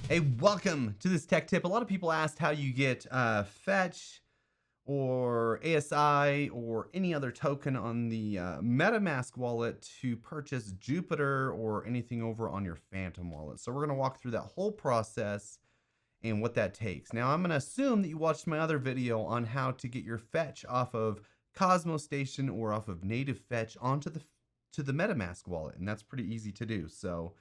Hey, welcome to this tech tip. A lot of people asked how you get Fetch or ASI or any other token on the MetaMask wallet to purchase Jupiter or anything over on your Phantom wallet. So we're going to walk through that whole process and what that takes. Now, I'm going to assume that you watched my other video on how to get your Fetch off of Cosmos Station or off of native Fetch onto the MetaMask wallet, and that's pretty easy to do. So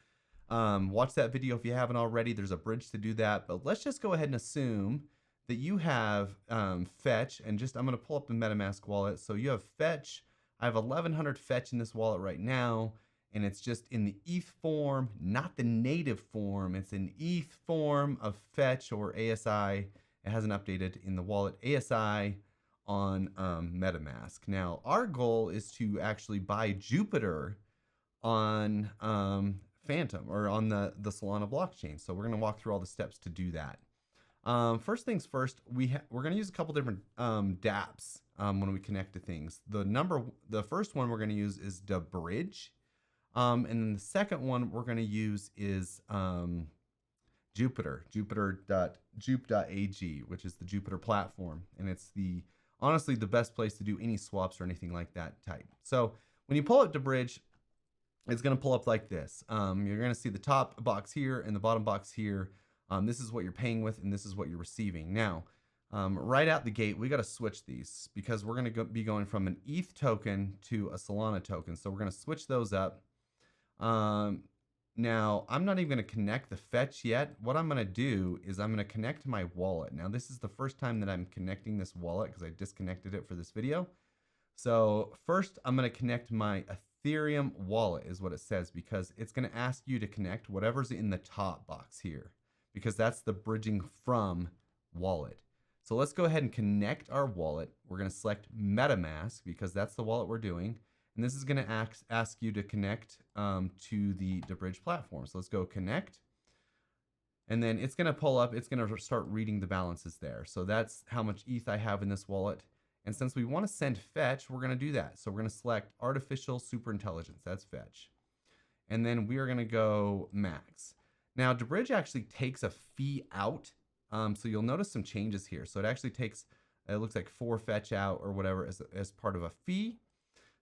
watch that video if you haven't already. There's a bridge to do that, but let's just go ahead and assume that you have Fetch, and I'm going to pull up the MetaMask wallet. So you have Fetch. I have 1100 Fetch in this wallet right now, and it's just in the ETH form, not the native form. It's an ETH form of Fetch or ASI. It hasn't updated in the wallet ASI on MetaMask. Now, our goal is to actually buy Jupiter on Phantom or on the Solana blockchain. So we're going to walk through all the steps to do that. First things first, we're going to use a couple different dApps when we connect to things. The first one we're going to use is DEBRIDGE, and then the second one we're going to use is Jupiter.jup.ag, which is the Jupiter platform, and it's honestly the best place to do any swaps or anything like that type. So when you pull up DEBRIDGE, it's going to pull up like this. You're going to see the top box here and the bottom box here. This is what you're paying with, and this is what you're receiving. Now, right out the gate, we got to switch these because we're going to be going from an ETH token to a Solana token. So we're going to switch those up. Now, I'm not even going to connect the Fetch yet. What I'm going to do is I'm going to connect my wallet. Now, this is the first time that I'm connecting this wallet because I disconnected it for this video. So first, I'm going to connect my Ethereum wallet is what it says, because it's going to ask you to connect whatever's in the top box here, because that's the bridging from wallet. So let's go ahead and connect our wallet. We're going to select MetaMask because that's the wallet we're doing. And this is going to ask you to connect to the DEBRIDGE platform. So let's go connect. And then it's going to pull up. It's going to start reading the balances there. So that's how much ETH I have in this wallet. And since we want to send Fetch, we're going to do that. So we're going to select Artificial Superintelligence. That's Fetch. And then we are going to go Max. Now, DEBRIDGE actually takes a fee out. So you'll notice some changes here. So it actually takes, it looks like 4 Fetch out or whatever as part of a fee.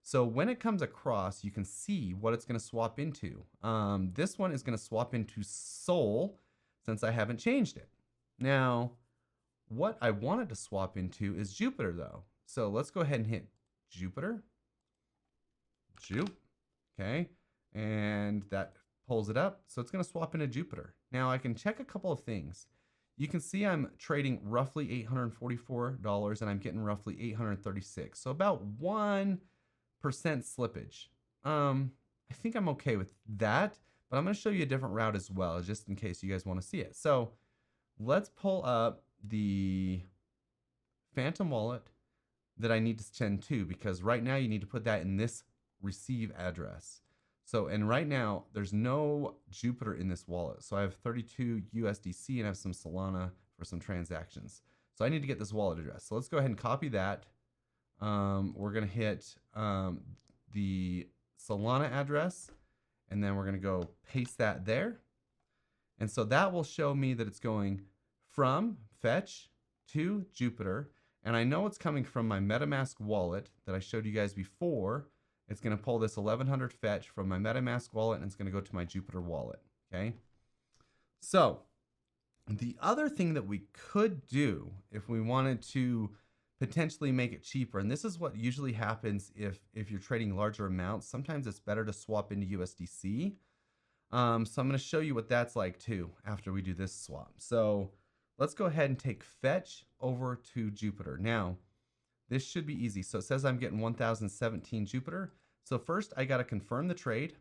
So when it comes across, you can see what it's going to swap into. This one is going to swap into Sol since I haven't changed it. Now, what I wanted to swap into is Jupiter though. So let's go ahead and hit Jupiter. Jup. Okay. And that pulls it up. So it's going to swap into Jupiter. Now I can check a couple of things. You can see I'm trading roughly $844 and I'm getting roughly $836. So about 1% slippage. I think I'm okay with that, but I'm going to show you a different route as well, just in case you guys want to see it. So let's pull up the Phantom wallet that I need to send to, because right now you need to put that in this receive address. So, and right now there's no Jupiter in this wallet. So I have 32 USDC and I have some Solana for some transactions. So I need to get this wallet address. So let's go ahead and copy that. We're going to hit the Solana address, and then we're going to go paste that there. And so that will show me that it's going from Fetch to Jupiter. And I know it's coming from my MetaMask wallet that I showed you guys before. It's going to pull this 1100 Fetch from my MetaMask wallet, and it's going to go to my Jupiter wallet. Okay. So the other thing that we could do if we wanted to potentially make it cheaper, and this is what usually happens if you're trading larger amounts, sometimes it's better to swap into USDC. So I'm going to show you what that's like too after we do this swap. So let's go ahead and take Fetch over to Jupiter. Now, this should be easy. So it says I'm getting 1017 Jupiter. So first I got to confirm the trade,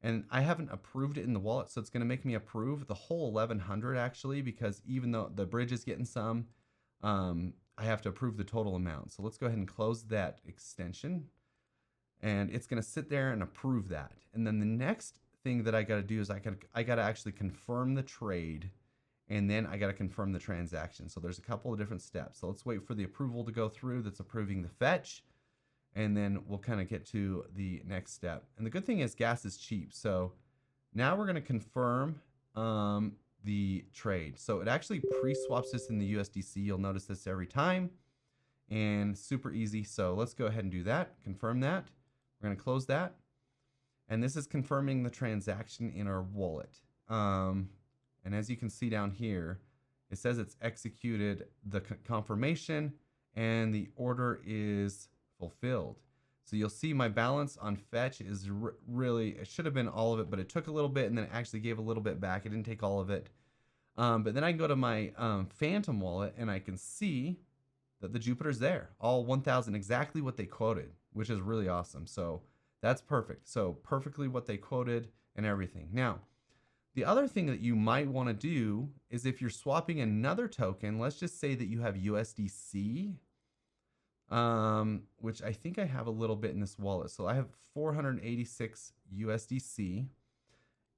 and I haven't approved it in the wallet. So it's going to make me approve the whole 1100 actually, because even though the bridge is getting some, I have to approve the total amount. So let's go ahead and close that extension, and it's going to sit there and approve that. And then the next thing that I got to do is I got to actually confirm the trade, and then I got to confirm the transaction. So there's a couple of different steps. So let's wait for the approval to go through that's approving the Fetch, and then we'll kind of get to the next step. And the good thing is gas is cheap. So now we're going to confirm the trade. So it actually pre-swaps this in the USDC. You'll notice this every time, and super easy. So let's go ahead and do that. Confirm that. We're going to close that. And this is confirming the transaction in our wallet. And as you can see down here, it says it's executed the confirmation and the order is fulfilled. So you'll see my balance on fetch is really, it should have been all of it, but it took a little bit and then it actually gave a little bit back. It didn't take all of it. But then I can go to my Phantom wallet and I can see that the Jupiter's there. All 1,000, exactly what they quoted, which is really awesome. So that's perfect. So perfectly what they quoted and everything. Now, the other thing that you might want to do is if you're swapping another token, let's just say that you have USDC, which I think I have a little bit in this wallet. So I have 486 USDC.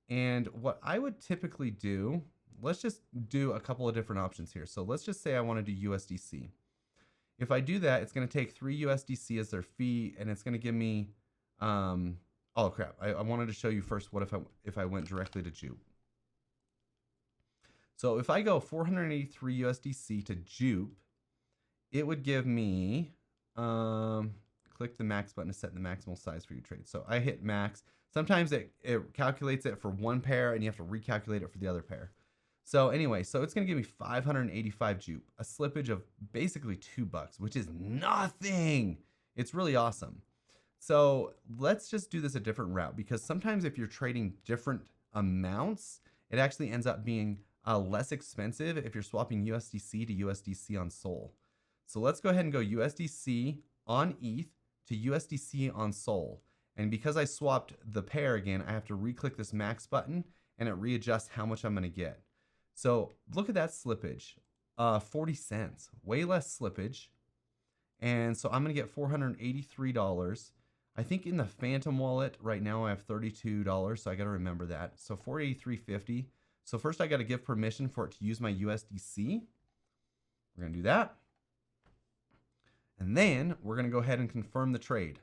And what I would typically do, let's just do a couple of different options here. So let's just say I want to do USDC. If I do that, it's going to take 3 USDC as their fee, and it's going to give me, oh crap, I wanted to show you first what if I went directly to JUP. So if I go 483 USDC to JUP, it would give me, click the max button to set the maximal size for your trade. So I hit max. Sometimes it calculates it for one pair and you have to recalculate it for the other pair. So anyway, so it's going to give me 585 JUP, a slippage of basically $2, which is nothing. It's really awesome. So let's just do this a different route, because sometimes if you're trading different amounts, it actually ends up being less expensive if you're swapping USDC to USDC on Sol. So let's go ahead and go USDC on ETH to USDC on Sol. And because I swapped the pair again, I have to re-click this max button and it readjusts how much I'm going to get. So look at that slippage, 40 cents, way less slippage. And so I'm going to get $483. I think in the Phantom wallet right now I have $32, so I got to remember that. So $483.50. So first I got to give permission for it to use my USDC. We're going to do that. And then we're going to go ahead and confirm the trade.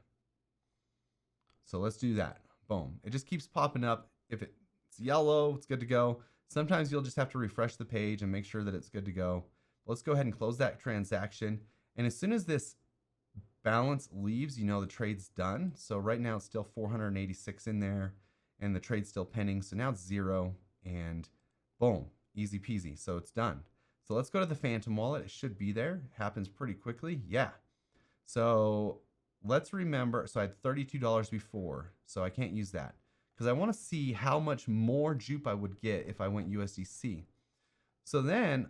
So let's do that. Boom. It just keeps popping up. If it's yellow, it's good to go. Sometimes you'll just have to refresh the page and make sure that it's good to go. Let's go ahead and close that transaction. And as soon as this balance leaves, you know the trade's done. So right now it's still 486 in there and the trade's still pending. So now it's 0 and boom, easy peasy. So it's done. So let's go to the Phantom wallet. It should be there. It happens pretty quickly. Yeah. So let's remember, so I had $32 before, so I can't use that because I want to see how much more JUP I would get if I went USDC. So then,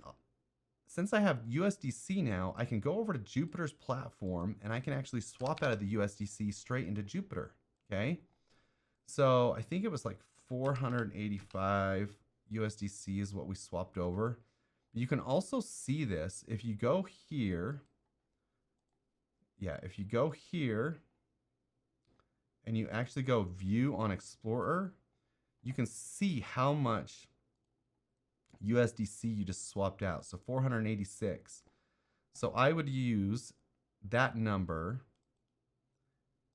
since I have USDC now, I can go over to Jupiter's platform and I can actually swap out of the USDC straight into Jupiter, okay? So I think it was like 485 USDC is what we swapped over. You can also see this if you go here. Yeah, if you go here and you actually go view on Explorer, you can see how much USDC you just swapped out. So 486. So I would use that number,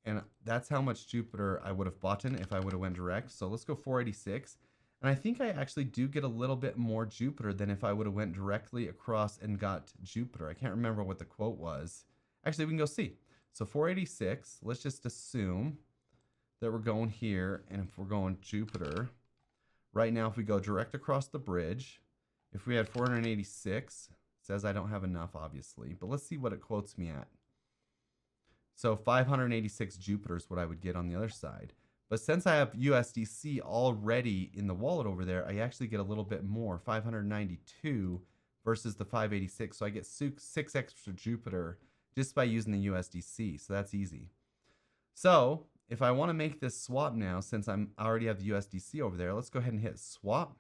and that's how much Jupiter I would have bought in if I would have went direct. So let's go 486. And I think I actually do get a little bit more Jupiter than if I would have went directly across and got Jupiter. I can't remember what the quote was. Actually, we can go see. So 486, let's just assume that we're going here, and if we're going Jupiter, right now if we go direct across the bridge, if we had 486, it says I don't have enough obviously, but let's see what it quotes me at. So 586 Jupiter is what I would get on the other side. But since I have USDC already in the wallet over there, I actually get a little bit more, 592 versus the 586. So I get 6 extra Jupiter just by using the USDC. So that's easy. So if I want to make this swap now, since I already have the USDC over there, let's go ahead and hit swap.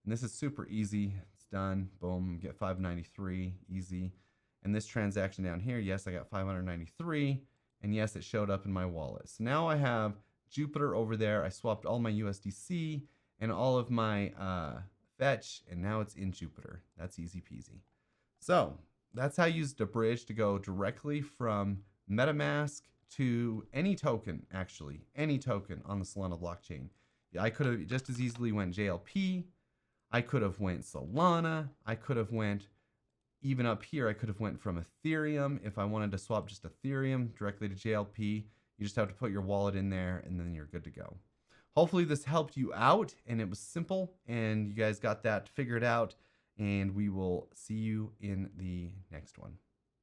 And this is super easy. It's done. Boom. Get 593. Easy. And this transaction down here, yes, I got 593. And yes, it showed up in my wallet. So now I have Jupiter over there. I swapped all my USDC and all of my fetch, and now it's in Jupiter. That's easy peasy. So that's how you use DEBRIDGE to go directly from MetaMask to any token, actually, any token on the Solana blockchain. I could have just as easily went JLP. I could have went Solana. I could have went even up here. I could have went from Ethereum. If I wanted to swap just Ethereum directly to JLP, you just have to put your wallet in there and then you're good to go. Hopefully this helped you out and it was simple and you guys got that figured out, and we will see you in the next one.